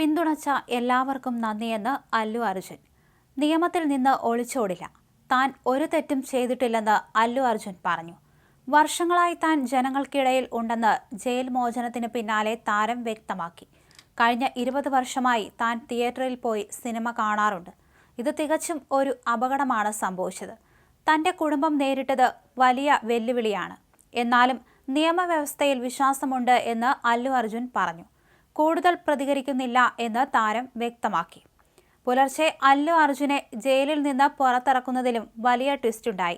പിന്തുണച്ച എല്ലാവർക്കും നന്ദിയെന്ന് അല്ലു അർജുൻ. നിയമത്തിൽ നിന്ന് ഒളിച്ചോടില്ല. താൻ ഒരു തെറ്റും ചെയ്തിട്ടില്ലെന്ന് അല്ലു അർജുൻ പറഞ്ഞു. വർഷങ്ങളായി താൻ ജനങ്ങൾക്കിടയിൽ ഉണ്ടെന്ന് ജയിൽ മോചനത്തിന് പിന്നാലെ താരം വ്യക്തമാക്കി. കഴിഞ്ഞ 20 വർഷമായി താൻ തിയേറ്ററിൽ പോയി സിനിമ കാണാറുണ്ട്. ഇത് തികച്ചും ഒരു അപകടമാണ് സംഭവിച്ചത്. തൻ്റെ കുടുംബം നേരിട്ടത് വലിയ വെല്ലുവിളിയാണ്. എന്നാലും നിയമവ്യവസ്ഥയിൽ വിശ്വാസമുണ്ട് എന്ന് അല്ലു അർജുൻ പറഞ്ഞു. കൂടുതൽ പ്രതികരിക്കുന്നില്ല എന്ന് താരം വ്യക്തമാക്കി. പുലർച്ചെ അല്ലു അർജുനെ ജയിലിൽ നിന്ന് പുറത്തിറക്കുന്നതിലും വലിയ ട്വിസ്റ്റുണ്ടായി.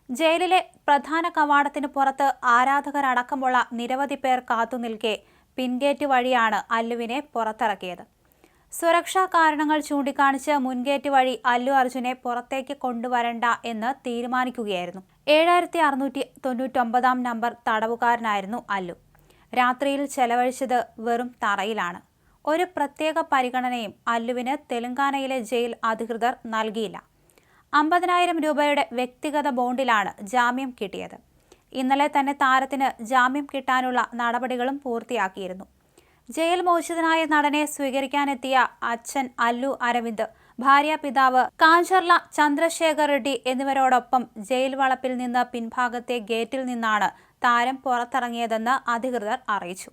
ജയിലിലെ പ്രധാന കവാടത്തിന് പുറത്ത് ആരാധകരടക്കമുള്ള നിരവധി പേർ കാത്തുനിൽക്കെ പിൻഗേറ്റ് വഴിയാണ് അല്ലുവിനെ പുറത്തിറക്കിയത്. സുരക്ഷാ കാരണങ്ങൾ ചൂണ്ടിക്കാണിച്ച് മുൻഗേറ്റ് വഴി അല്ലു അർജുനെ പുറത്തേക്ക് കൊണ്ടുവരണ്ട എന്ന് തീരുമാനിക്കുകയായിരുന്നു. 7699 നമ്പർ തടവുകാരനായിരുന്നു അല്ലു. രാത്രിയിൽ ചെലവഴിച്ചത് വെറും തറയിലാണ്. ഒരു പ്രത്യേക പരിഗണനയും അല്ലുവിന് തെലങ്കാനയിലെ ജയിൽ അധികൃതർ നൽകിയില്ല. 50,000 രൂപയുടെ വ്യക്തിഗത ബോണ്ടിലാണ് ജാമ്യം കിട്ടിയത്. ഇന്നലെ തന്നെ താരത്തിന് ജാമ്യം കിട്ടാനുള്ള നടപടികളും പൂർത്തിയാക്കിയിരുന്നു. ജയിൽ മോചിതനായ നടനെ സ്വീകരിക്കാനെത്തിയ അച്ഛൻ അല്ലു അരവിന്ദ്, ഭാര്യ പിതാവ് കാഞ്ചർല ചന്ദ്രശേഖർ റെഡ്ഡി എന്നിവരോടൊപ്പം ജയിൽ വളപ്പിൽ നിന്ന് പിൻഭാഗത്തെ ഗേറ്റിൽ നിന്നാണ് താരം പുറത്തിറങ്ങിയതെന്ന് അധികൃതർ അറിയിച്ചു.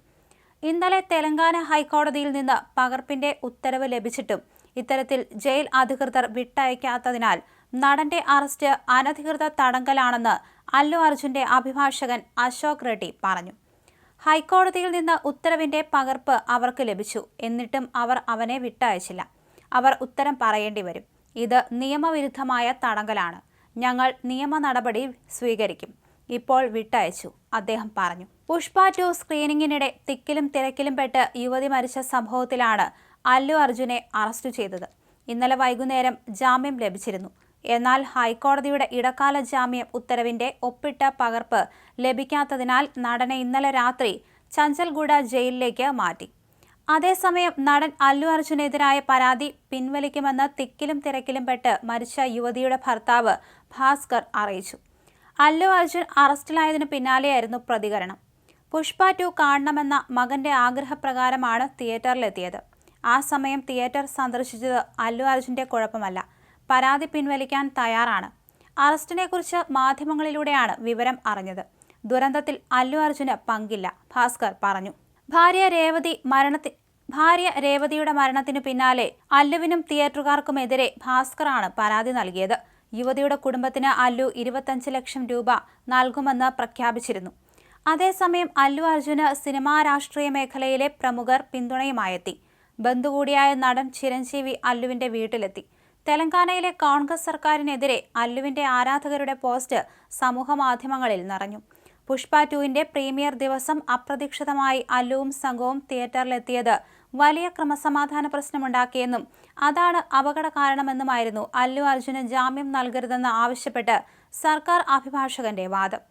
ഇന്നലെ തെലങ്കാന ഹൈക്കോടതിയിൽ നിന്ന് പകർപ്പിന്റെ ഉത്തരവ് ലഭിച്ചിട്ടും ഇത്തരത്തിൽ ജയിൽ അധികൃതർ വിട്ടയക്കാത്തതിനാൽ നടന്റെ അറസ്റ്റ് അനധികൃത തടങ്കലാണെന്ന് അല്ലു അർജുന്റെ അഭിഭാഷകൻ അശോക് റെഡ്ഡി പറഞ്ഞു. ഹൈക്കോടതിയിൽ നിന്ന് ഉത്തരവിന്റെ പകർപ്പ് അവർക്ക് ലഭിച്ചു. എന്നിട്ടും അവർ അവനെ വിട്ടയച്ചില്ല. അവർ ഉത്തരം പറയേണ്ടി വരും. ഇത് നിയമവിരുദ്ധമായ തടങ്കലാണ്. ഞങ്ങൾ നിയമ നടപടി സ്വീകരിക്കും. ഇപ്പോൾ വിട്ടയച്ചു, അദ്ദേഹം പറഞ്ഞു. പുഷ്പ 2 സ്ക്രീനിങ്ങിനിടെ തിക്കിലും തിരക്കിലും പെട്ട് യുവതി മരിച്ച സംഭവത്തിലാണ് അല്ലു അർജുനെ അറസ്റ്റ് ചെയ്തത്. ഇന്നലെ വൈകുന്നേരം ജാമ്യം ലഭിച്ചിരുന്നു. എന്നാൽ ഹൈക്കോടതിയുടെ ഇടക്കാല ജാമ്യം ഉത്തരവിന്റെ ഒപ്പിട്ട പകർപ്പ് ലഭിക്കാത്തതിനാൽ നടനെ ഇന്നലെ രാത്രി ചഞ്ചൽഗുഡ ജയിലിലേക്ക് മാറ്റി. അതേസമയം നടൻ അല്ലു അർജുനെതിരായ പരാതി പിൻവലിക്കുമെന്ന് തിക്കിലും തിരക്കിലും പെട്ട് മരിച്ച യുവതിയുടെ ഭർത്താവ് ഭാസ്കർ അറിയിച്ചു. അല്ലു അർജുൻ അറസ്റ്റിലായതിനു പിന്നാലെയായിരുന്നു പ്രതികരണം. പുഷ്പ 2 കാണണമെന്ന മകന്റെ ആഗ്രഹപ്രകാരമാണ് തിയേറ്ററിലെത്തിയത്. ആ സമയം തിയേറ്റർ സന്ദർശിച്ചത് അല്ലു അർജുന്റെ കുഴപ്പമല്ല. പരാതി പിൻവലിക്കാൻ തയ്യാറാണ്. അറസ്റ്റിനെക്കുറിച്ച് മാധ്യമങ്ങളിലൂടെയാണ് വിവരം അറിഞ്ഞത്. ദുരന്തത്തിൽ അല്ലു അർജുന് പങ്കില്ല, ഭാസ്കർ പറഞ്ഞു. ഭാര്യ രേവതിയുടെ മരണത്തിനു പിന്നാലെ അല്ലുവിനും തിയേറ്ററുകാർക്കുമെതിരെ ഭാസ്കറാണ് പരാതി നൽകിയത്. യുവതിയുടെ കുടുംബത്തിന് അല്ലു 25 ലക്ഷം രൂപ നൽകുമെന്ന് പ്രഖ്യാപിച്ചിരുന്നു. അതേസമയം അല്ലു അർജുന് സിനിമാ രാഷ്ട്രീയ മേഖലയിലെ പ്രമുഖർ പിന്തുണയുമായെത്തി. ബന്ധു കൂടിയായ നടൻ ചിരഞ്ജീവി അല്ലുവിന്റെ വീട്ടിലെത്തി. തെലങ്കാനയിലെ കോൺഗ്രസ് സർക്കാരിനെതിരെ അല്ലുവിന്റെ ആരാധകരുടെ പോസ്റ്റ് സമൂഹ മാധ്യമങ്ങളിൽ നിറഞ്ഞു. പുഷ്പ 2ന്റെ പ്രീമിയർ ദിവസം അപ്രതീക്ഷിതമായി അല്ലുവും സംഘവും തിയേറ്ററിലെത്തിയത് വലിയ ക്രമസമാധാന പ്രശ്നമുണ്ടാക്കിയെന്നും അതാണ് അപകട കാരണമെന്നുമായിരുന്നു അല്ലു അർജുന് ജാമ്യം നൽകരുതെന്ന് ആവശ്യപ്പെട്ട് സർക്കാർ അഭിഭാഷകന്റെ വാദം.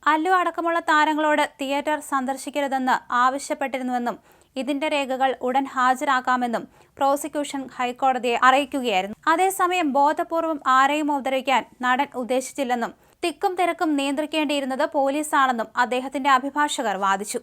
അല്ലു അടക്കമുള്ള താരങ്ങളോട് തിയേറ്റർ സന്ദർശിക്കരുതെന്ന് ആവശ്യപ്പെട്ടിരുന്നുവെന്നും ഇതിന്റെ രേഖകൾ ഉടൻ ഹാജരാക്കാമെന്നും പ്രോസിക്യൂഷൻ ഹൈക്കോടതിയെ അറിയിക്കുകയായിരുന്നു. അതേസമയം ബോധപൂർവം ആരെയും ഉപദ്രവിക്കാൻ നടൻ ഉദ്ദേശിച്ചില്ലെന്നും തിക്കും തിരക്കും നിയന്ത്രിക്കേണ്ടിയിരുന്നത് പോലീസാണെന്നും അദ്ദേഹത്തിന്റെ അഭിഭാഷകർ വാദിച്ചു.